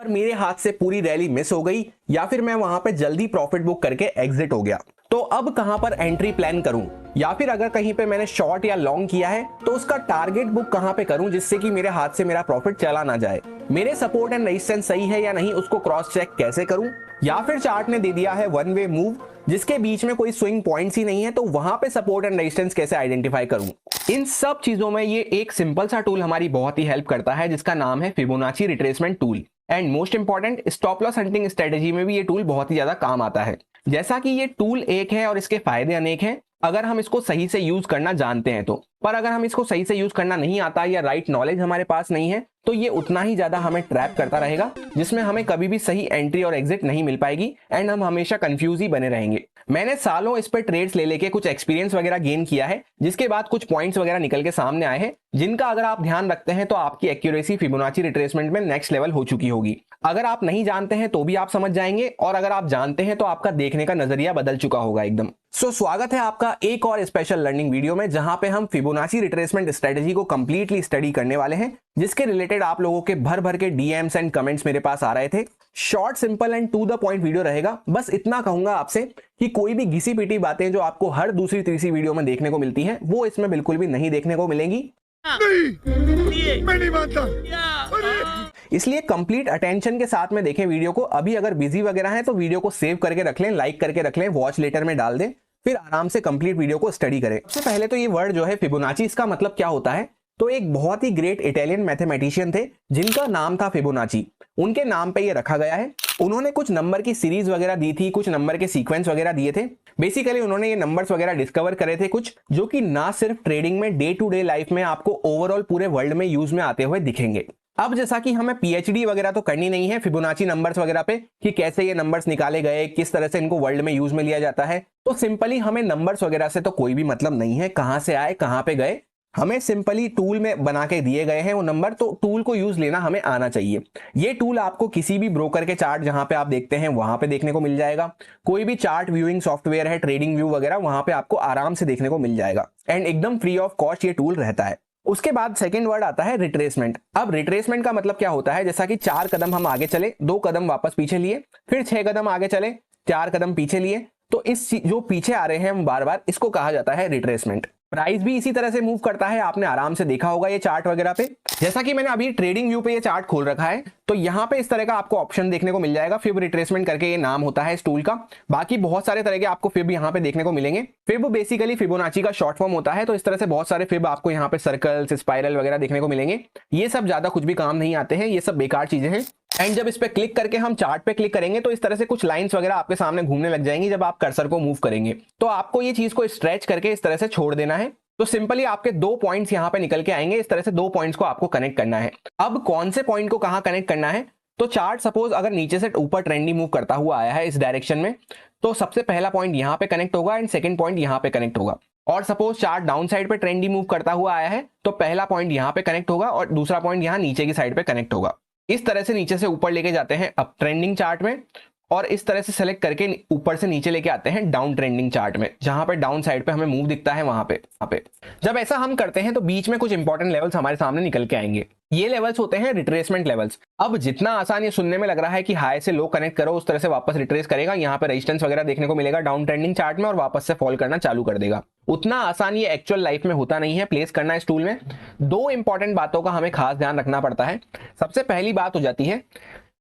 पर मेरे हाथ से पूरी रैली मिस हो गई या फिर मैं वहां पे जल्दी प्रॉफिट बुक करके एग्जिट हो गया। तो अब कहां पर एंट्री प्लान करूं, या फिर अगर कहीं पे मैंने शॉर्ट या लॉन्ग किया है तो उसका टारगेट बुक कहां पे करूं जिससे कि मेरे हाथ से मेरा प्रॉफिट चला ना जाए। मेरे सपोर्ट एंड रेजिस्टेंस सही है या नहीं उसको क्रॉस चेक कैसे करूं, या फिर चार्ट ने दे दिया है वन वे मूव जिसके बीच में कोई स्विंग पॉइंट्स ही नहीं है तो वहां पे सपोर्ट एंड रेजिस्टेंस कैसे आइडेंटिफाई करूं। इन सब चीजों में ये एक सिंपल सा टूल हमारी बहुत ही हेल्प करता है जिसका नाम है Fibonacci retracement tool. And most important, stop loss hunting strategy में भी ये टूल बहुत ही ज्यादा काम आता है। जैसा कि ये टूल एक है और इसके फायदे अनेक हैं अगर हम इसको सही से यूज करना जानते हैं तो, पर अगर हम इसको सही से यूज करना नहीं आता या राइट नॉलेज हमारे पास नहीं है तो ये उतना ही ज्यादा हमें ट्रैप करता रहेगा जिसमें हमें कभी भी सही एंट्री और एग्जिट नहीं मिल पाएगी एंड हम हमेशा कंफ्यूज ही बने रहेंगे। मैंने सालों इस पर ट्रेड्स ले लेके कुछ एक्सपीरियंस वगैरह गेन किया है जिसके बाद कुछ पॉइंट्स वगैरह निकल के सामने आए हैं जिनका अगर आप ध्यान रखते हैं तो आपकी एक्यूरेसी फिबोनाची रिट्रेसमेंट में नेक्स्ट लेवल हो चुकी होगी। अगर आप नहीं जानते हैं तो भी आप समझ जाएंगे और अगर आप जानते हैं तो आपका देखने का नजरिया बदल चुका होगा एकदम। स्वागत है आपका एक और स्पेशल लर्निंग वीडियो में जहां पे हम फिबोनाची रिट्रेसमेंट स्ट्रेटेजी को कंप्लीटली स्टडी करने वाले हैं जिसके रिलेटेड आप लोगों के भर भर के डीएम्स एंड कमेंट्स मेरे पास आ रहे थे। Short, simple and to the point video रहेगा। बस इतना कहूंगा आपसे कि कोई भी घिसी पीटी बातें जो आपको हर दूसरी तीसरी वीडियो में देखने को मिलती हैं वो इसमें बिल्कुल भी नहीं देखने को मिलेंगी। नहीं, मैं नहीं मानता। इसलिए कंप्लीट अटेंशन के साथ में देखें वीडियो को। अभी अगर बिजी वगैरह है तो वीडियो को सेव करके रख लें, लाइक करके रख लें, वॉच लेटर में डाल दें, फिर आराम से कंप्लीट वीडियो को स्टडी करें। सबसे पहले तो ये वर्ड जो है फिबोनाची, इसका मतलब क्या होता है? तो एक बहुत ही ग्रेट इटालियन मैथमेटिशियन थे जिनका नाम था फिबोनाची, उनके नाम पे ये रखा गया है। उन्होंने कुछ नंबर की सीरीज वगैरह दी थी, कुछ नंबर के सीक्वेंस वगैरह दिए थे। बेसिकली उन्होंने ये नंबर्स वगैरह डिस्कवर करे थे कुछ जो कि ना सिर्फ ट्रेडिंग में, डे टू डे लाइफ में आपको ओवरऑल पूरे वर्ल्ड में यूज में आते हुए दिखेंगे। अब जैसा कि हमें पीएचडी वगैरह तो करनी नहीं है फिबोनाची नंबर्स वगैरह पे कि कैसे ये नंबर्स निकाले गए, किस तरह से इनको वर्ल्ड में यूज में लिया जाता है, तो सिंपली हमें नंबर्स वगैरह से तो कोई भी मतलब नहीं है, कहां से आए कहां पे गए। हमें सिंपली टूल में बना के दिए गए हैं वो नंबर, तो टूल को यूज लेना हमें आना चाहिए। ये टूल आपको किसी भी ब्रोकर के चार्ट जहां पे आप देखते हैं वहां पे देखने को मिल जाएगा। कोई भी चार्ट व्यूइंग सॉफ्टवेयर है, ट्रेडिंग व्यू वगैरह, वहां पे आपको आराम से देखने को मिल जाएगा एंड एकदम फ्री ऑफ कॉस्ट ये टूल रहता है। उसके बाद सेकंड वर्ड आता है रिट्रेसमेंट। अब रिट्रेसमेंट का मतलब क्या होता है? जैसा कि 4 कदम हम आगे चले, 2 कदम वापस पीछे लिए, फिर 6 कदम आगे चले, 4 कदम पीछे लिए, तो इस जो पीछे आ रहे हैं हम बार बार, इसको कहा जाता है रिट्रेसमेंट। प्राइस भी इसी तरह से मूव करता है, आपने आराम से देखा होगा ये चार्ट वगैरह पे। जैसा कि मैंने अभी ट्रेडिंग व्यू पे ये चार्ट खोल रखा है तो यहाँ पे इस तरह का आपको ऑप्शन देखने को मिल जाएगा, फिब रिट्रेसमेंट करके ये नाम होता है इस टूल का। बाकी बहुत सारे तरह के आपको फिब यहाँ पे देखने को मिलेंगे। फिब बेसिकली फिबोनाची का शॉर्ट फॉर्म होता है, तो इस तरह से बहुत सारे फिब आपको यहाँ पे सर्कल्स, स्पाइरल वगैरह देखने को मिलेंगे। ये सब ज्यादा कुछ भी काम नहीं आते हैं, ये सब बेकार चीजें हैं। एंड जब इस पे क्लिक करके हम चार्ट पे क्लिक करेंगे तो इस तरह से कुछ लाइंस वगैरह आपके सामने घूमने लग जाएंगी जब आप कर्सर को मूव करेंगे। तो आपको ये चीज को स्ट्रेच करके इस तरह से छोड़ देना है। तो सिंपली आपके 2 पॉइंट्स यहाँ पे निकल के आएंगे, इस तरह से 2 पॉइंट्स को आपको कनेक्ट करना है। अब कौन से पॉइंट को कहाँ कनेक्ट करना है? तो चार्ट सपोज अगर नीचे से ऊपर ट्रेंडी मूव करता हुआ आया है इस डायरेक्शन में, तो सबसे पहला पॉइंट यहाँ पे कनेक्ट होगा एंड सेकंड पॉइंट यहाँ पे कनेक्ट होगा। और सपोज चार्ट डाउन साइड पे ट्रेंडी मूव करता हुआ आया है तो पहला पॉइंट यहाँ पे कनेक्ट होगा और दूसरा पॉइंट यहाँ नीचे की साइड पे कनेक्ट होगा। इस तरह से नीचे से ऊपर लेके जाते हैं अप ट्रेंडिंग चार्ट में, और इस तरह से सेलेक्ट करके ऊपर से नीचे लेके आते हैं डाउन ट्रेंडिंग चार्ट में, जहां पे डाउन साइड पे हमें मूव दिखता है वहां पे। जब ऐसा हम करते हैं तो बीच में कुछ इंपॉर्टेंट लेवल्स हमारे सामने निकल के आएंगे। ये लेवल्स होते हैं रिट्रेसमेंट लेवल्स। अब जितना आसान ये सुनने में लग रहा है कि हाई से लो कनेक्ट करो उस तरह से वापस रिट्रेस करेगा, यहाँ पे रेजिस्टेंस वगैरह देखने को मिलेगा डाउन ट्रेंडिंग चार्ट में और वापस से फॉल करना चालू कर देगा, उतना आसान ये एक्चुअल लाइफ में होता नहीं है प्लेस करना इस टूल में। 2 इंपॉर्टेंट बातों का हमें खास ध्यान रखना पड़ता है। सबसे पहली बात हो जाती है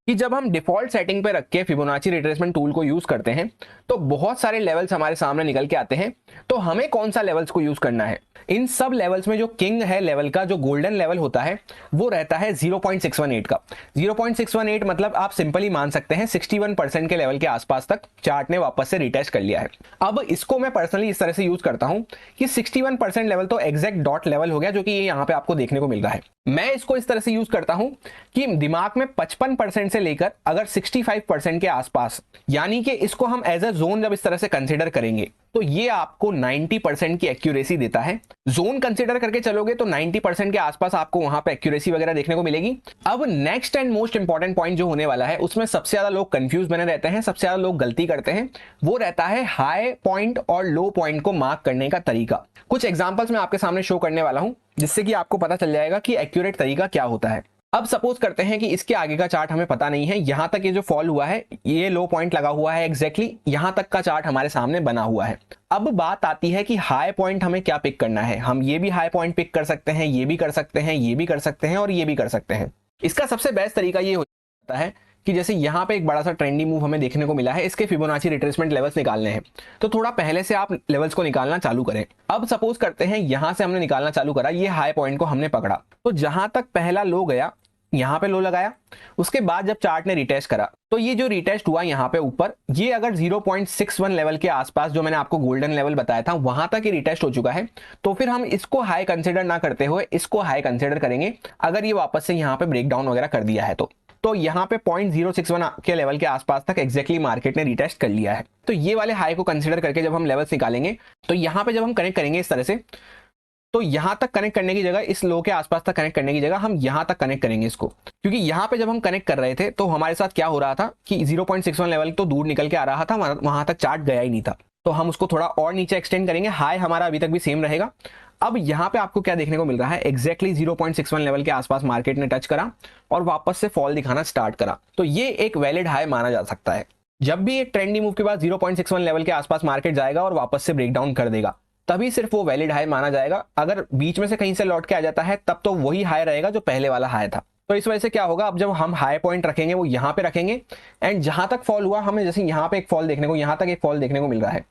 कि जब हम डिफॉल्ट सेटिंग पे रख के फिबोनाची रिट्रेसमेंट टूल को यूज करते हैं तो बहुत सारे लेवल्स हमारे सामने निकल के आते हैं। तो हमें कौन सा लेवल्स को यूज करना है? इन सब लेवल्स में जो किंग है लेवल का, जो गोल्डन लेवल होता है, वो रहता है 0.618 का। 0.618 मतलब आप सिंपली मान सकते हैं 61% के लेवल के आसपास तक चार्ट ने वापस से रिटेस्ट कर लिया है। अब इसको मैं पर्सनली इस तरह से यूज करता हूं कि 61% लेवल तो एग्जैक्ट डॉट लेवल हो गया, जो कि ये यहाँ पे आपको देखने को मिल रहा है। मैं इसको इस तरह से यूज करता हूं कि दिमाग में 55% से लेकर अगर 65% के आसपास, यानी कि इसको हम एज अ जोन जब इस तरह से कंसीडर करेंगे तो ये आपको 90% की एक्यूरेसी देता है। जोन कंसीडर करके चलोगे तो 90% के आसपास आपको वहां पे एक्यूरेसी वगैरह देखने को मिलेगी। अब next and most important point जो होने वाला है, उसमें सबसे ज्यादा लोग कंफ्यूज बने रहते हैं, सबसे ज्यादा लोग गलती करते हैं, वो रहता है हाई पॉइंट और लो पॉइंट को मार्क करने का तरीका। कुछ एग्जांपल्स मैं आपके सामने शो करने वाला हूं जिससे कि आपको पता चल जाएगा कि एक्यूरेट तरीका क्या होता है। अब सपोज करते हैं कि इसके आगे का चार्ट हमें पता नहीं है, यहां तक ये जो फॉल हुआ है, ये लो पॉइंट लगा हुआ है, एग्जैक्टली यहां तक का चार्ट हमारे सामने बना हुआ है। अब बात आती है कि हाई पॉइंट हमें क्या पिक करना है। हम ये भी हाई पॉइंट पिक कर सकते हैं, ये भी कर सकते हैं, ये भी कर सकते हैं और ये भी कर सकते हैं। इसका सबसे बेस्ट तरीका ये होता है कि जैसे यहाँ पे एक बड़ा सा ट्रेंडी मूव हमें देखने को मिला है, इसके फिबोनाची रिट्रेसमेंट लेवल्स निकालने हैं, तो थोड़ा पहले से आप लेवल्स को निकालना चालू करें। अब सपोज करते हैं यहां से हमने निकालना चालू करा, ये हाई पॉइंट को हमने पकड़ा, तो जहां तक पहला लो गया यहाँ पे लो लगाया, उसके बाद जब चार्ट ने रिटेस्ट करा तो ये जो रिटेस्ट हुआ यहाँ पे ऊपर, ये अगर 0.61 लेवल के आसपास जो मैंने आपको गोल्डन लेवल बताया था वहां तक ये रिटेस्ट हो चुका है, तो फिर हम इसको हाई कंसीडर ना करते हुए इसको हाई कंसीडर करेंगे अगर ये वापस से यहाँ पे ब्रेकडाउन वगैरह कर दिया है तो यहाँ पे 0.061 के लेवल के आसपास तक एग्जैक्टली मार्केट ने रिटेस्ट कर लिया है। तो ये वाले हाई को कंसीडर करके जब हम लेवल्स निकालेंगे तो यहाँ पे जब हम कनेक्ट करेंगे इस तरह से, तो यहां तक कनेक्ट करने की जगह, इस लो के आसपास तक कनेक्ट करने की जगह हम यहां तक कनेक्ट करेंगे इसको, क्योंकि यहां पे जब हम कनेक्ट कर रहे थे तो हमारे साथ क्या हो रहा था कि 0.61 लेवल तो दूर निकल के आ रहा था, वहां तक चार्ट गया ही नहीं था, तो हम उसको थोड़ा और नीचे एक्सटेंड करेंगे। हाई हमारा अभी तक भी सेम रहेगा। अब यहां पे आपको क्या देखने को मिल रहा है, एग्जैक्टली 0.61 लेवल के आसपास मार्केट ने टच करा और वापस से फॉल दिखाना स्टार्ट करा, तो ये एक वैलिड हाई माना जा सकता है। जब भी एक ट्रेंडी मूव के बाद 0.61 लेवल के आसपास मार्केट जाएगा और वापस से ब्रेकडाउन कर देगा, तभी सिर्फ वो वैलिड हाई माना जाएगा। अगर बीच में से कहीं से लौट के आ जाता है तब तो वही हाई रहेगा जो पहले वाला हाई था। तो इस वजह से क्या होगा, अब जब हम हाई पॉइंट रखेंगे वो यहाँ पे रखेंगे, एंड जहां तक फॉल हुआ, हमें जैसे यहाँ पे एक फॉल देखने को, यहाँ तक एक फॉल देखने को मिल रहा है,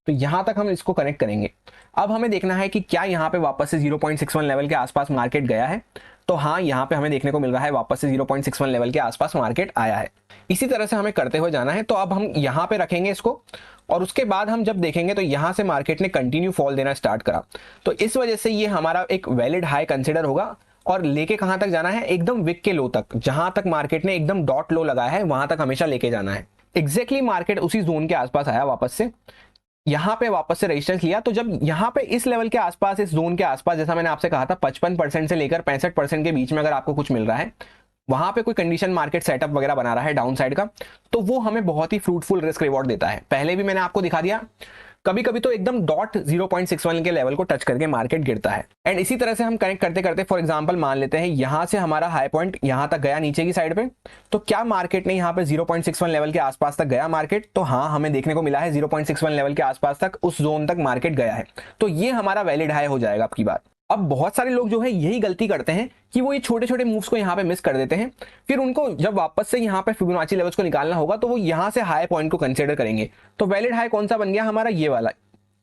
तो यहाँ तक हम इसको कनेक्ट करेंगे। अब हमें देखना है कि क्या यहाँ पे वापस से 0.61 लेवल के आसपास मार्केट गया है, तो हाँ, यहाँ पे हमें देखने को मिल रहा है वापस से 0.61 लेवल के आसपास मार्केट आया है। इसी तरह से हमें करते हुए जाना है। तो अब हम यहाँ पे रखेंगे इसको, और उसके बाद हम जब देखेंगे तो यहाँ से मार्केट ने कंटिन्यू फॉल देना स्टार्ट करा, तो इस वजह से ये हमारा एक वैलिड हाई कंसिडर होगा। और लेके कहां तक जाना है, एकदम विक के लो तक, जहां तक मार्केट ने एकदम डॉट लो लगाया है वहां तक हमेशा लेके जाना है। एग्जैक्टली मार्केट उसी जोन के आसपास आया, वापस से यहाँ पे वापस से रेजिस्टेंस लिया, तो जब यहाँ पे इस लेवल के आसपास, इस जोन के आसपास, जैसा मैंने आपसे कहा था 55% से लेकर 65% के बीच में अगर आपको कुछ मिल रहा है, वहां पे कोई कंडीशन मार्केट सेटअप वगैरह बना रहा है डाउन साइड का, तो वो हमें बहुत ही फ्रूटफुल रिस्क रिवॉर्ड देता है। पहले भी मैंने आपको दिखा दिया, कभी कभी तो एकदम डॉट 0.61 के लेवल को टच करके मार्केट गिरता है। एंड इसी तरह से हम कनेक्ट करते करते, फॉर एग्जांपल मान लेते हैं यहां से हमारा हाई पॉइंट यहां तक गया नीचे की साइड पे, तो क्या मार्केट ने यहां पे 0.61 लेवल के आसपास तक गया मार्केट, तो हाँ, हमें देखने को मिला है 0.61 लेवल के आसपास तक, उस जोन तक मार्केट गया है, तो ये हमारा वैलिड हाई हो जाएगा आपकी बात। अब बहुत सारे लोग जो है यही गलती करते हैं कि वो ये छोटे छोटे मूव्स को यहाँ पे मिस कर देते हैं, फिर उनको जब वापस से यहाँ पे फिबोनाची लेवल्स को निकालना होगा तो वो यहाँ से हाई पॉइंट को कंसीडर करेंगे। तो वैलिड हाई कौन सा बन गया हमारा, ये वाला।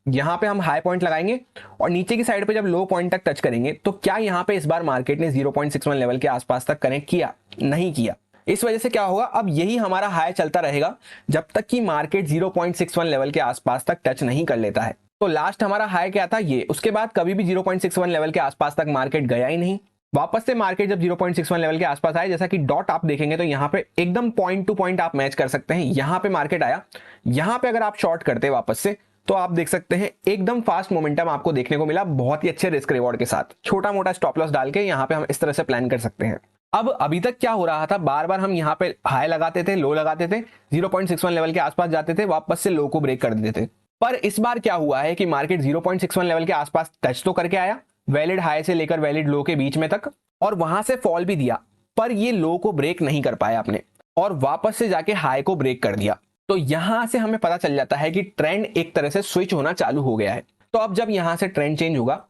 यहाँ पे हम हाई पॉइंट लगाएंगे और नीचे की साइड पे जब लो पॉइंट तक टच करेंगे, तो क्या यहाँ पे इस बार मार्केट ने 0.61 लेवल के आसपास तक कनेक्ट किया, नहीं किया। इस वजह से क्या होगा, अब यही हमारा हाई चलता रहेगा जब तक कि मार्केट 0.61 लेवल के आसपास तक टच नहीं कर लेता है। तो लास्ट हमारा हाई क्या था, ये। उसके बाद कभी भी 0.61 लेवल के आसपास तक मार्केट गया ही नहीं। वापस से मार्केट जब 0.61 लेवल के आसपास आए, जैसा कि डॉट आप देखेंगे तो यहाँ पे एकदम पॉइंट टू पॉइंट आप मैच कर सकते हैं। यहाँ पे मार्केट आया, यहाँ पे अगर आप शॉर्ट करते वापस से, तो आप देख सकते हैं एकदम फास्ट मोमेंटम आपको देखने को मिला, बहुत ही अच्छे रिस्क रिवॉर्ड के साथ। छोटा मोटा स्टॉप लॉस डाल के यहाँ पे हम इस तरह से प्लान कर सकते हैं। अब अभी तक क्या हो रहा था, बार बार हम यहाँ पे हाई लगाते थे, लो लगाते थे, 0.61 लेवल के आसपास जाते थे, वापस से लो को ब्रेक कर देते थे। पर इस बार क्या हुआ है कि मार्केट 0.61 लेवल के आसपास टच तो करके आया, वैलिड हाई से लेकर वैलिड लो के बीच में तक, और वहां से फॉल भी दिया, पर ये लो को ब्रेक नहीं कर पाया आपने, और वापस से जाके हाई को ब्रेक कर दिया। तो यहां से हमें पता चल जाता है कि ट्रेंड एक तरह से स्विच होना चालू हो गया है। तो अब जब यहां से ट्रेंड चेंज होगा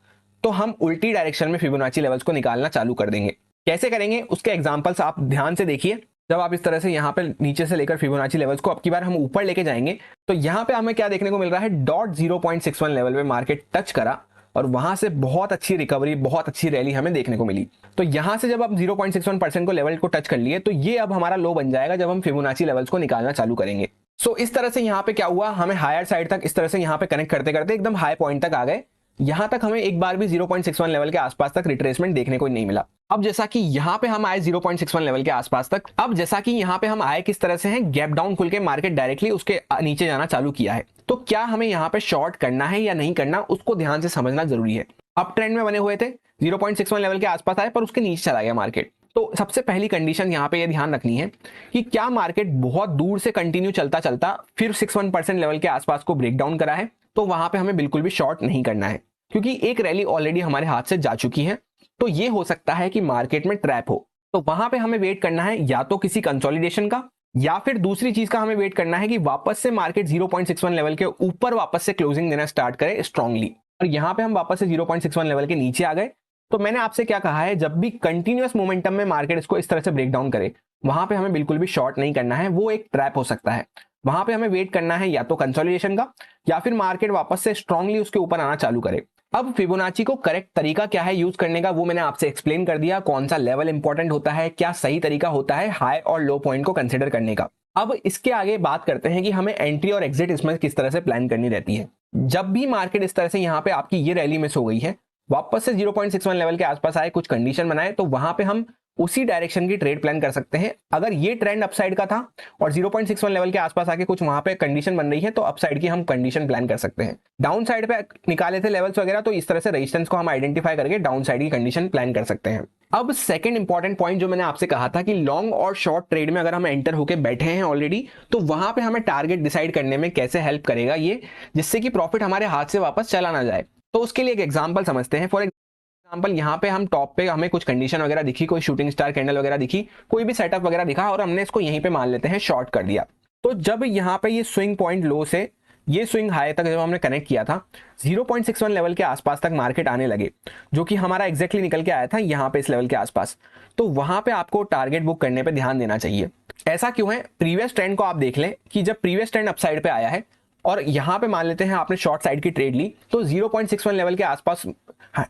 तो हम उल्टी डायरेक्शन में फिबोनाची लेवल्स को निकालना चालू कर देंगे। कैसे करेंगे उसके एग्जांपल्स आप ध्यान से देखिए। जब आप इस तरह से यहाँ पे नीचे से लेकर फिबोनाची लेवल्स को अब की बार हम ऊपर लेके जाएंगे, तो यहाँ पे हमें क्या देखने को मिल रहा है, डॉट 0.61 लेवल पे मार्केट टच करा और वहां से बहुत अच्छी रिकवरी, बहुत अच्छी रैली हमें देखने को मिली। तो यहां से जब आप 0.61% को लेवल को टच कर लिए, तो ये अब हमारा लो बन जाएगा जब हम फिबोनाची लेवल्स को निकालना चालू करेंगे। सो इस तरह से यहाँ पे क्या हुआ, हमें हायर साइड तक इस तरह से यहाँ पे कनेक्ट करते करते एकदम हाई पॉइंट तक आ गए। यहां तक हमें एक बार भी 0.61 लेवल के आसपास तक रिट्रेसमेंट देखने को नहीं मिला। अब जैसा कि यहाँ पे हम आए 0.61 लेवल के आसपास तक, अब जैसा कि यहाँ पे हम आए किस तरह से हैं, गैप डाउन खुल के मार्केट डायरेक्टली उसके नीचे जाना चालू किया है। तो क्या हमें यहाँ पे शॉर्ट करना है या नहीं करना, उसको ध्यान से समझना जरूरी है। अप ट्रेंड में बने हुए थे, 0.61 लेवल के आसपास आए पर उसके नीचे चला गया मार्केट। तो सबसे पहली कंडीशन यहाँ पे ये ध्यान रखनी है कि क्या मार्केट बहुत दूर से कंटिन्यू चलता चलता फिर 61% लेवल के आसपास को ब्रेक डाउन करा है, तो वहां पे हमें बिल्कुल भी शॉर्ट नहीं करना है, क्योंकि एक रैली ऑलरेडी हमारे हाथ से जा चुकी है। तो ये हो सकता है कि मार्केट में ट्रैप हो, तो वहां पे हमें वेट करना है या तो किसी कंसोलिडेशन का, या फिर दूसरी चीज का हमें वेट करना है कि वापस से मार्केट 0.61 लेवल के ऊपर वापस से क्लोजिंग देना स्टार्ट करे स्ट्रांगली। और यहां पे हम वापस से 0.61 लेवल के नीचे आ गए। तो मैंने आपसे क्या कहा है, जब भी कंटिन्यूअस मोमेंटम में मार्केट इसको इस तरह से ब्रेक डाउन करे, वहां पे हमें बिल्कुल भी शॉर्ट नहीं करना है, वो एक ट्रैप हो सकता है। वहां पे हमें वेट करना है या तो कंसोलिडेशन का, या फिर मार्केट वापस से स्ट्रांगली उसके ऊपर आना चालू करे। अब फिबोनाची को करेक्ट तरीका क्या है यूज करने का, वो मैंने आपसे एक्सप्लेन कर दिया। कौन सा लेवल इंपॉर्टेंट होता है, क्या सही तरीका होता है हाई और लो पॉइंट को कंसिडर करने का। अब इसके आगे बात करते हैं कि हमें एंट्री और एग्जिट इसमें किस तरह से प्लान करनी रहती है। जब भी मार्केट इस तरह से यहाँ पे आपकी ये रैली मिस हो गई है, वापस से 0.61 लेवल के आसपास आए, कुछ कंडीशन बनाए, तो वहां पे हम उसी डायरेक्शन की ट्रेड प्लान कर सकते हैं। अगर ये ट्रेंड अपसाइड का था और 0.61 लेवल के आसपास आके कुछ वहां पे कंडीशन बन रही है, तो अपसाइड की हम कंडीशन प्लान कर सकते हैं। डाउन साइड पे निकाले थे लेवल्स वगैरह, तो इस तरह से रेजिस्टेंस को हम आइडेंटिफाई करके डाउन साइड की कंडीशन प्लान कर सकते हैं। अब सेकंड इंपॉर्टेंट पॉइंट जो मैंने आपसे कहा था कि लॉन्ग और शॉर्ट ट्रेड में अगर हम एंटर होके बैठे हैं ऑलरेडी, तो वहां पे हमें टारगेट डिसाइड करने में कैसे हेल्प करेगा ये, जिससे कि प्रॉफिट हमारे हाथ से वापस चला ना जाए। तो उसके लिए एक एग्जांपल समझते हैं। फॉर एग्जांपल यहाँ पे हम टॉप पे हमें कुछ कंडीशन वगैरह दिखी, कोई शूटिंग स्टार कैंडल वगैरह दिखी, कोई भी सेटअप वगैरह दिखा, और हमने इसको यहीं पे मान लेते हैं शॉर्ट कर दिया। तो जब यहाँ पे ये स्विंग पॉइंट लो से ये स्विंग हाई तक जब हमने कनेक्ट किया था, 0.61 लेवल के आसपास तक मार्केट आने लगे, जो कि हमारा एग्जैक्टली निकल के आया था यहाँ पे इस लेवल के आसपास, तो वहां पे आपको टारगेट बुक करने पे ध्यान देना चाहिए। ऐसा क्यों है, प्रीवियस ट्रेंड को आप देख लें कि जब प्रीवियस ट्रेंड अपसाइड पे आया है और यहाँ पे मान लेते हैं आपने शॉर्ट साइड की ट्रेड ली, तो 0.61 लेवल के आसपास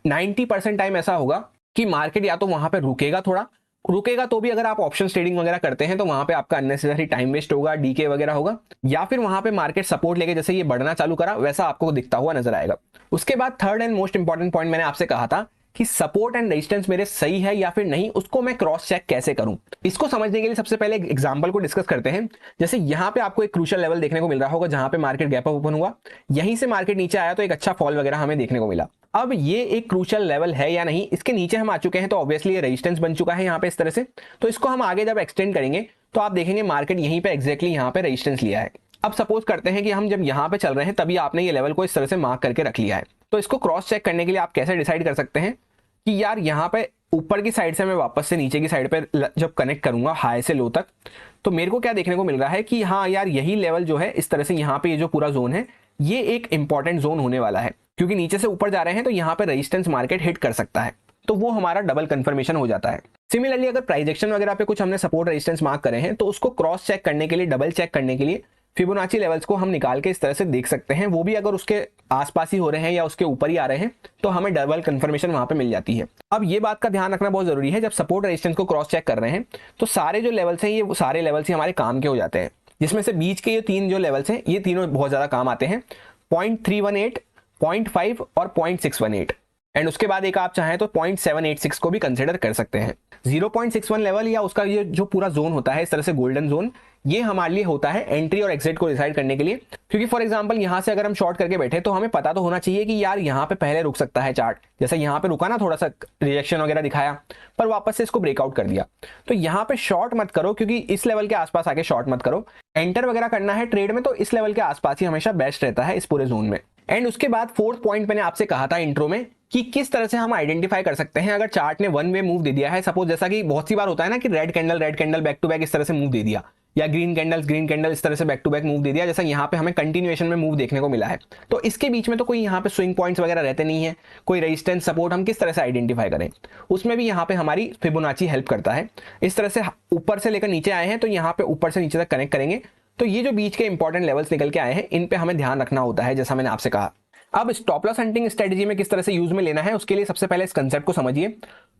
90% टाइम ऐसा होगा कि मार्केट या तो वहां पे रुकेगा तो भी अगर आप ऑप्शन ट्रेडिंग वगैरह करते हैं तो वहां पे आपका अननेसेसरी टाइम वेस्ट होगा, डीके वगैरह होगा, या फिर वहां पे मार्केट सपोर्ट लेके जैसे ये बढ़ना चालू करा वैसा आपको दिखता हुआ नजर आएगा। उसके बाद third and most important point मैंने आपसे कहा था कि सपोर्ट एंड रेजिस्टेंस मेरे सही है या फिर नहीं, उसको मैं क्रॉस चेक कैसे करूं। इसको समझने के लिए सबसे पहले एक एग्जांपल को डिस्कस करते हैं। जैसे यहां पे आपको एक क्रूशियल लेवल देखने को मिल रहा होगा जहां पे मार्केट गैप अप ओपन हुआ, यहीं से मार्केट नीचे आया तो एक अच्छा फॉल वगैरह हमें देखने को मिला। अब ये एक क्रूशियल लेवल है या नहीं, इसके नीचे हम आ चुके हैं तो ऑब्वियसली ये रेजिस्टेंस बन चुका है यहाँ पे इस तरह से। तो इसको हम आगे जब एक्सटेंड करेंगे तो आप देखेंगे मार्केट यहीं पे एग्जैक्टली यहाँ पे रेजिस्टेंस लिया है। अब सपोज करते हैं कि हम जब यहाँ पे चल रहे हैं तभी आपने ये लेवल को इस तरह से मार्क करके रख लिया है, तो इसको क्रॉस चेक करने के लिए आप कैसे डिसाइड कर सकते हैं कि यार यहाँ पे ऊपर की साइड से मैं वापस से नीचे की साइड पे जब कनेक्ट करूंगा हाई से लो तक, तो मेरे को क्या देखने को मिल रहा है कि हाँ यार यही लेवल जो है इस तरह से यहाँ पे ये जो पूरा जोन है ये एक इंपॉर्टेंट जोन होने वाला है, क्योंकि नीचे से ऊपर जा रहे हैं तो यहाँ पे रेजिस्टेंस मार्केट हिट कर सकता है, तो वो हमारा डबल कंफर्मेशन हो जाता है। सिमिलरली अगर प्राइस एक्शन वगैरह पे कुछ हमने सपोर्ट रेजिस्टेंस मार्क करे हैं तो उसको क्रॉस चेक करने के लिए, डबल चेक करने के लिए फिबोनाची लेवल्स को हम निकाल के इस तरह से देख सकते हैं, वो भी अगर उसके आसपास ही हो रहे हैं या उसके ऊपर ही आ रहे हैं तो हमें डबल कंफर्मेशन वहां पे मिल जाती है। अब ये बात का ध्यान रखना बहुत जरूरी है, जब सपोर्ट रेजिस्टेंस को क्रॉस चेक कर रहे हैं तो सारे जो लेवल्स हैं ये सारे लेवल्स ही हमारे काम के हो जाते हैं, जिसमें से बीच के ये तीन जो लेवल्स हैं ये तीनों बहुत ज्यादा काम आते हैं, 0.318, 0.5 और 0.618। एंड उसके बाद एक आप चाहें तो 0.786 को भी कंसिडर कर सकते हैं। 0.61 लेवल या उसका ये जो पूरा जोन होता है इस तरह से गोल्डन जोन, ये हमारे लिए होता है एंट्री और एग्जिट को डिसाइड करने के लिए। क्योंकि फॉर एग्जांपल यहां से अगर हम शॉर्ट करके बैठे तो हमें पता तो होना चाहिए कि यार यहाँ पे पहले रुक सकता है चार्ट, जैसे यहाँ पे रुका ना, थोड़ा सा रिजेक्शन वगैरह दिखाया पर वापस से इसको ब्रेकआउट कर दिया, तो यहाँ पे शॉर्ट मत करो, क्योंकि इस लेवल के आसपास आके शॉर्ट मत करो। एंटर वगैरह करना है ट्रेड में तो इस लेवल के आसपास ही हमेशा बेस्ट रहता है इस पूरे जोन में। एंड उसके बाद फोर्थ पॉइंट मैंने आपसे कहा था इंट्रो में कि किस तरह से हम आइडेंटिफाई कर सकते हैं अगर चार्ट ने वन वे मूव दे दिया है। सपोज जैसा कि बहुत सी बार होता है ना कि red candle back to back इस तरह से मूव दे दिया, या ग्रीन कैंडल इस तरह से बैक टू बैक मूव दे दिया, जैसा यहाँ पे हमें कंटिन्यूएशन में मूव देखने को मिला है। तो इसके बीच में तो कोई यहाँ पे स्विंग पॉइंट्स वगैरह रहते नहीं है, कोई रेजिस्टेंस सपोर्ट हम किस तरह से आइडेंटिफाई करें, उसमें भी यहाँ पे हमारी फिबोनाची हेल्प करता है। इस तरह से ऊपर से लेकर नीचे आए हैं तो यहाँ पे ऊपर से नीचे तक कनेक्ट करेंगे, तो ये जो बीच के इंपॉर्टेंट लेवल्स निकल के आए हैं इन पे हमें ध्यान रखना होता है, जैसा मैंने आपसे कहा। अब स्टॉप लॉस हंटिंग स्ट्रेटजी में किस तरह से यूज में लेना है उसके लिए सबसे पहले इस कंसेप्ट को समझिए।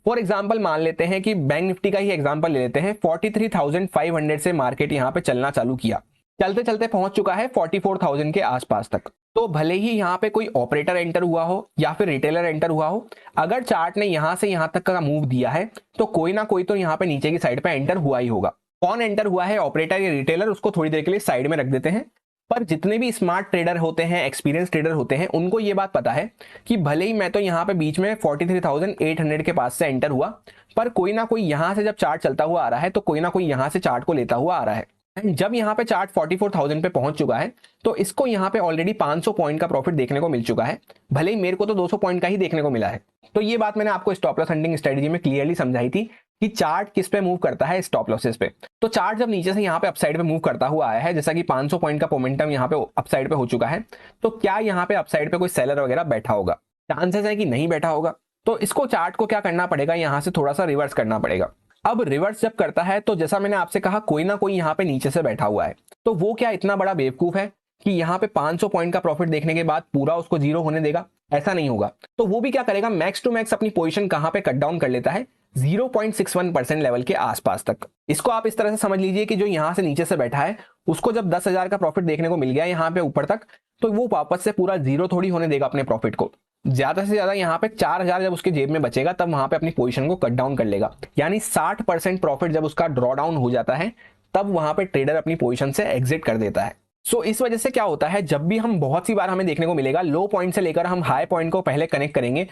फॉर एग्जांपल मान लेते हैं कि बैंक निफ्टी का ही एग्जांपल ले लेते हैं, 43,500 से मार्केट यहां पे चलना चालू किया, चलते चलते पहुंच चुका है 44,000 के आसपास तक। तो भले ही यहां पे कोई ऑपरेटर एंटर हुआ हो या फिर रिटेलर एंटर हुआ हो, अगर चार्ट ने यहां से यहां तक का मूव दिया है तो कोई ना कोई तो यहां पे नीचे की साइड पे एंटर हुआ ही होगा। कौन एंटर हुआ है, ऑपरेटर या रिटेलर, उसको थोड़ी देर के लिए साइड में रख देते हैं। पर जितने भी स्मार्ट ट्रेडर होते हैं, एक्सपीरियंस ट्रेडर होते हैं, उनको ये बात पता है कि भले ही मैं तो यहाँ पे बीच में 43,800 के पास से एंटर हुआ, पर कोई ना कोई यहाँ से जब चार्ट चलता हुआ आ रहा है तो कोई ना कोई यहाँ से चार्ट को लेता हुआ आ रहा है। एंड जब यहाँ पे चार्ट 44,000 पे पहुंच चुका है तो इसको यहाँ पे ऑलरेडी 500 पॉइंट का प्रॉफिट देखने को मिल चुका है, भले ही मेरे को तो 200 पॉइंट का ही देखने को मिला है। तो ये बात मैंने आपको स्टॉप लॉस हंटिंग स्ट्रेटजी में क्लियरली समझाई थी कि चार्ट किस पे मूव करता है, स्टॉप लॉसेस पे। तो चार्ट जब नीचे से यहाँ पे अपसाइड पे मूव करता हुआ आया है, जैसा कि 500 पॉइंट का मोमेंटम यहाँ पे अपसाइड पे हो चुका है, तो क्या यहाँ पे अपसाइड पे कोई सेलर वगैरह बैठा होगा? चांसेस है कि नहीं बैठा होगा। तो इसको चार्ट को क्या करना पड़ेगा, यहाँ से थोड़ा सा रिवर्स करना पड़ेगा। अब रिवर्स जब करता है तो जैसा मैंने आपसे कहा, कोई ना कोई यहाँ पे नीचे से बैठा हुआ है। तो वो क्या इतना बड़ा बेवकूफ है कि यहाँ पे 500 पॉइंट का प्रॉफिट देखने के बाद पूरा उसको जीरो होने देगा? ऐसा नहीं होगा। तो वो भी क्या करेगा, मैक्स टू मैक्स अपनी पोजीशन कहां पे कट डाउन कर लेता है, 0.61% लेवल के आसपास तक। इसको आप इस तरह से समझ लीजिए कि जो यहां से नीचे से बैठा है उसको जब 10,000 का प्रॉफिट देखने को मिल गया यहां पे ऊपर तक, तो वो वापस से पूरा जीरो थोड़ी होने देगा अपने प्रॉफिट को। ज्यादा से ज्यादा यहाँ पे 4,000 जब उसके जेब में बचेगा तब वहां पे अपनी पोजीशन को कट डाउन कर लेगा। यानी 60% प्रॉफिट जब उसका ड्रॉ डाउन हो जाता है तब वहां पे ट्रेडर अपनी पोजीशन से एग्जिट कर देता है। सो इस वजह से क्या होता है, जब भी हम बहुत सी बार हमें देखने को मिलेगा लो पॉइंट से लेकर हम हाई पॉइंट को पहले कनेक्ट करेंगे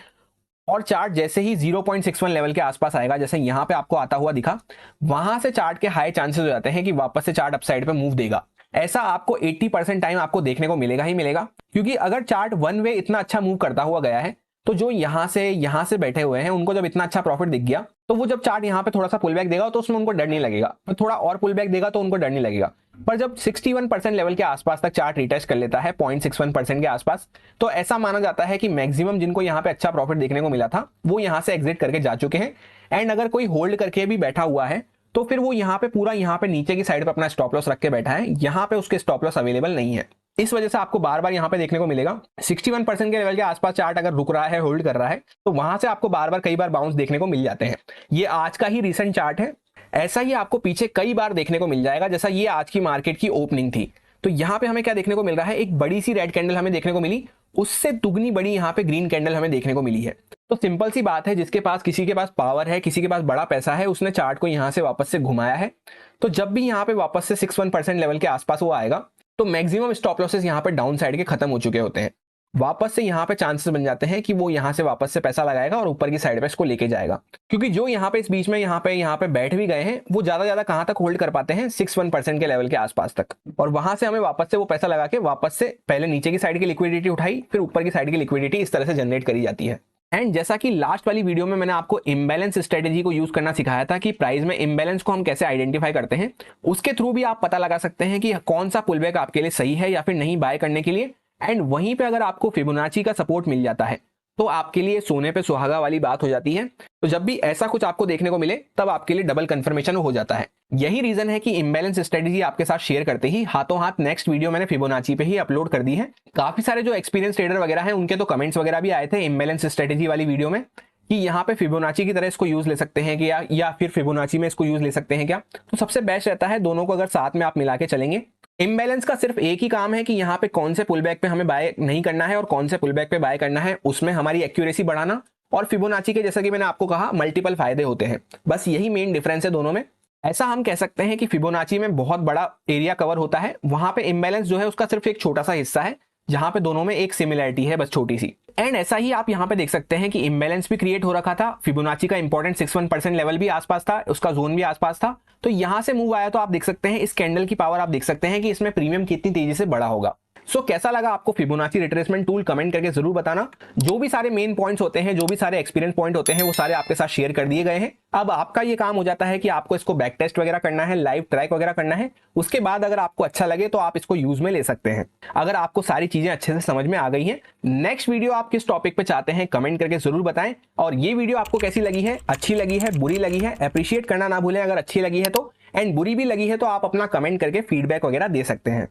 और चार्ट जैसे ही 0.61 लेवल के आसपास आएगा, जैसे यहां पे आपको आता हुआ दिखा, वहां से चार्ट के हाई चांसेस हो जाते हैं कि वापस से चार्ट अपसाइड पे मूव देगा। ऐसा आपको 80% टाइम आपको देखने को मिलेगा ही मिलेगा, क्योंकि अगर चार्ट वन वे इतना अच्छा मूव करता हुआ गया है तो जो यहां से बैठे हुए हैं उनको जब इतना अच्छा प्रॉफिट दिख गया तो वो जब चार्ट यहाँ पे थोड़ा सा पुल बैक देगा तो उसमें उनको डर नहीं लगेगा, तो थोड़ा और पुल बैक देगा तो उनको डर नहीं लगेगा। पर जब 61% लेवल के आसपास तक चार्ट रिटेस्ट कर लेता है 0.61% के आसपास, तो ऐसा माना जाता है कि मैक्सिमम जिनको यहाँ पे अच्छा प्रॉफिट देखने को मिला था वो यहाँ से एग्जिट करके जा चुके हैं। एंड अगर कोई होल्ड करके भी बैठा हुआ है तो फिर वो यहाँ पे पूरा यहाँ पे नीचे की साइड पे अपना स्टॉप लॉस रख के बैठा है, यहाँ पे उसके स्टॉप लॉस अवेलेबल नहीं है। इस वजह से आपको बार बार यहाँ पे देखने को मिलेगा 61% के लेवल के आसपास चार्ट अगर रुक रहा है, होल्ड कर रहा है, तो वहां से आपको बार बार कई बार बाउंस देखने को मिल जाते हैं। ये आज का ही रिसेंट चार्ट है, ऐसा ही आपको पीछे कई बार देखने को मिल जाएगा। जैसा ये आज की मार्केट की ओपनिंग थी, तो यहाँ पे हमें क्या देखने को मिल रहा है, एक बड़ी सी रेड कैंडल हमें देखने को मिली, उससे दुगनी बड़ी यहाँ पे ग्रीन कैंडल हमें देखने को मिली है। तो सिंपल सी बात है, जिसके पास किसी के पास पावर है, किसी के पास बड़ा पैसा है, उसने चार्ट को यहाँ से वापस से घुमाया है। तो जब भी यहाँ पे वापस से 61% लेवल के आसपास वो आएगा तो मैक्सिमम स्टॉप लॉसेस यहाँ पे डाउन साइड के खत्म हो चुके होते हैं। वापस से यहाँ पे चांसेस बन जाते हैं कि वो यहाँ से वापस से पैसा लगाएगा और ऊपर की साइड पे इसको लेके जाएगा, क्योंकि जो यहाँ पे इस बीच में यहाँ पे बैठ भी गए हैं वो ज्यादा कहां तक होल्ड कर पाते हैं, 61% के लेवल के आसपास तक। और वहां से हमें वापस से वो पैसा लगा के वापस से पहले नीचे की साइड की लिक्विडिटी उठाई, फिर ऊपर की साइड की लिक्विडिटी इस तरह से जनरेट करी जाती है। एंड जैसा कि लास्ट वाली वीडियो में मैंने आपको इम्बैलेंस स्ट्रेटेजी को यूज करना सिखाया था कि प्राइस में इम्बैलेंस को हम कैसे आइडेंटिफाई करते हैं, उसके थ्रू भी आप पता लगा सकते हैं कि कौन सा पुलबैक आपके लिए सही है या फिर नहीं बाय करने के लिए। एंड वहीं पे अगर आपको फिबोनाची का सपोर्ट मिल जाता है तो आपके लिए सोने पे सुहागा वाली बात हो जाती है। तो जब भी ऐसा कुछ आपको देखने को मिले तब आपके लिए डबल कंफर्मेशन हो जाता है। यही रीजन है कि इम्बैलेंस स्ट्रेटेजी आपके साथ शेयर करते ही हाथों हाथ नेक्स्ट वीडियो मैंने फिबोनाची पे ही अपलोड कर दी है। काफी सारे जो एक्सपीरियंस ट्रेडर वगैरह हैं उनके तो कमेंट्स वगैरह भी आए थे इम्बैलेंस स्ट्रेटेजी वाली वीडियो में कि यहाँ पे फिबोनाची की तरह इसको यूज ले सकते हैं कि या फिर फिबोनाची में इसको यूज ले सकते हैं क्या। तो सबसे बेस्ट रहता है दोनों को अगर साथ में आप मिला के चलेंगे। इम्बैलेंस का सिर्फ एक ही काम है कि यहाँ पे कौन से पुलबैक पे हमें बाय नहीं करना है और कौन से पुलबैक पे बाय करना है, उसमें हमारी एक्यूरेसी बढ़ाना। और फिबोनाची के जैसा कि मैंने आपको कहा मल्टीपल फायदे होते हैं, बस यही मेन डिफरेंस है दोनों में। ऐसा हम कह सकते हैं कि फिबोनाची में बहुत बड़ा एरिया कवर होता है, वहां पे इम्बैलेंस जो है उसका सिर्फ एक छोटा सा हिस्सा है, जहां पे दोनों में एक सिमिलरिटी है, बस छोटी सी। एंड ऐसा ही आप यहाँ पे देख सकते हैं कि इम्बैलेंस भी क्रिएट हो रखा था, फिबोनाची का इंपॉर्टेंट 61% लेवल भी आसपास था, उसका जोन भी आसपास था। तो यहां से मूव आया तो आप देख सकते हैं इस कैंडल की पावर, आप देख सकते हैं कि इसमें प्रीमियम कितनी तेजी से बड़ा होगा। सो कैसा लगा आपको फिबोनाची रिट्रेसमेंट टूल, कमेंट करके जरूर बताना। जो भी सारे मेन पॉइंट्स होते हैं, जो भी सारे एक्सपीरियंस पॉइंट होते हैं, वो सारे आपके साथ शेयर कर दिए गए हैं। अब आपका ये काम हो जाता है कि आपको इसको बैक टेस्ट वगैरह करना है, लाइव ट्रैक वगैरह करना है। उसके बाद अगर आपको अच्छा लगे तो आप इसको यूज में ले सकते हैं, अगर आपको सारी चीजें अच्छे से समझ में आ गई हैं। नेक्स्ट वीडियो आप किस टॉपिक पे चाहते हैं कमेंट करके जरूर बताएं। और ये वीडियो आपको कैसी लगी है, अच्छी लगी है, बुरी लगी है, अप्रिशिएट करना ना भूलें अगर अच्छी लगी है तो। एंड बुरी भी लगी है तो आप अपना कमेंट करके फीडबैक वगैरह दे सकते हैं।